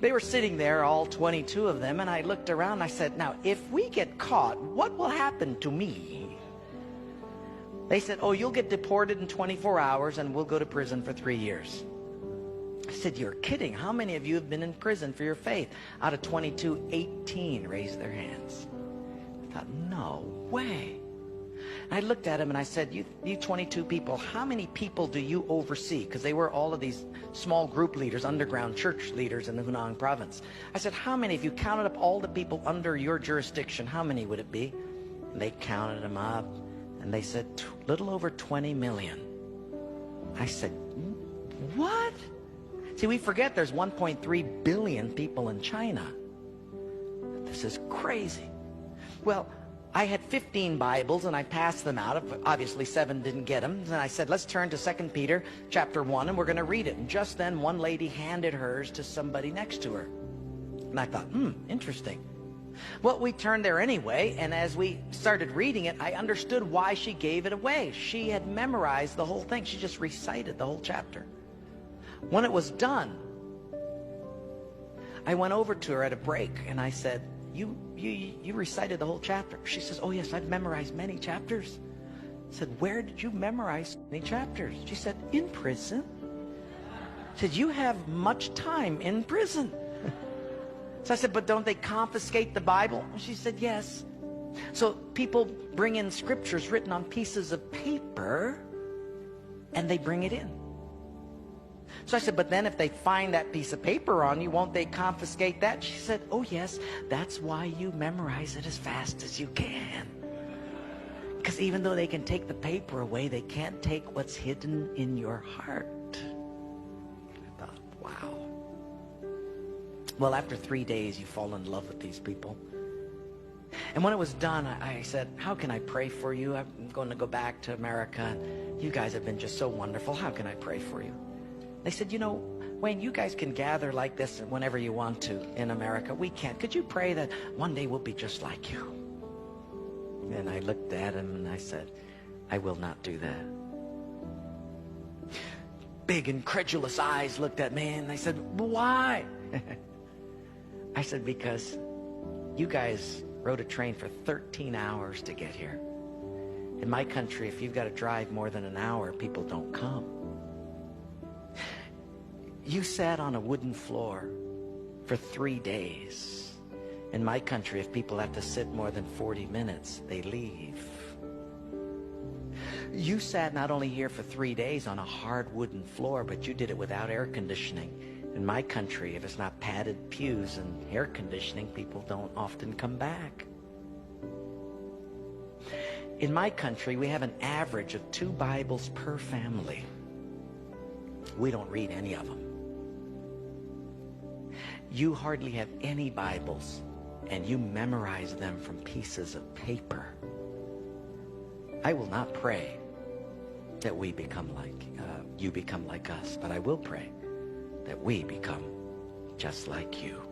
They were sitting there, all 22 of them, and I looked around and I said, now, if we get caught, what will happen to me? They said, oh, you'll get deported in 24 hours and we'll go to prison for 3 years. I said, you're kidding. How many of you have been in prison for your faith? Out of 22, 18 raised their hands. I thought, no way. And I looked at him and I said, you 22 people, how many people do you oversee? Because they were all of these small group leaders, underground church leaders in the Hunan province. I said, how many, if you counted up all the people under your jurisdiction, how many would it be? And they counted them up and they said, little over 20 million. I said, what? See, we forget there's 1.3 billion people in China. This is crazy. Well, I had 15 Bibles and I passed them out. Obviously 7 didn't get them. And I said, let's turn to 2 Peter chapter 1 and we're going to read it. And just then one lady handed hers to somebody next to her. And I thought, interesting. Well, we turned there anyway, and as we started reading it, I understood why she gave it away. She had memorized the whole thing. She just recited the whole chapter. When it was done, I went over to her at a break and I said, you recited the whole chapter. She says, oh yes, I've memorized many chapters. I said, where did you memorize many chapters? She said, in prison. I said, you have much time in prison. So I said, but don't they confiscate the Bible? She said, yes. So people bring in scriptures written on pieces of paper and they bring it in. So I said, but then if they find that piece of paper on you, won't they confiscate that? She said, oh yes, that's why you memorize it as fast as you can. Because even though they can take the paper away, they can't take what's hidden in your heart. I thought, wow. Well, after 3 days, you fall in love with these people. And when it was done, I said, how can I pray for you? I'm going to go back to America. You guys have been just so wonderful. How can I pray for you? They said, you know, Wayne, you guys can gather like this whenever you want to in America. We can't. Could you pray that one day we'll be just like you? And I looked at him and I said, I will not do that. Big incredulous eyes looked at me and they said, why? I said, because you guys rode a train for 13 hours to get here. In my country, if you've got to drive more than an hour, people don't come. You sat on a wooden floor for 3 days. In my country, if people have to sit more than 40 minutes, they leave. You sat not only here for 3 days on a hard wooden floor, but you did it without air conditioning. In my country, if it's not padded pews and air conditioning, people don't often come back. In my country, we have an average of 2 Bibles per family. We don't read any of them. You hardly have any Bibles, and you memorize them from pieces of paper. I will not pray that we become like, you become like us, but I will pray that we become just like you.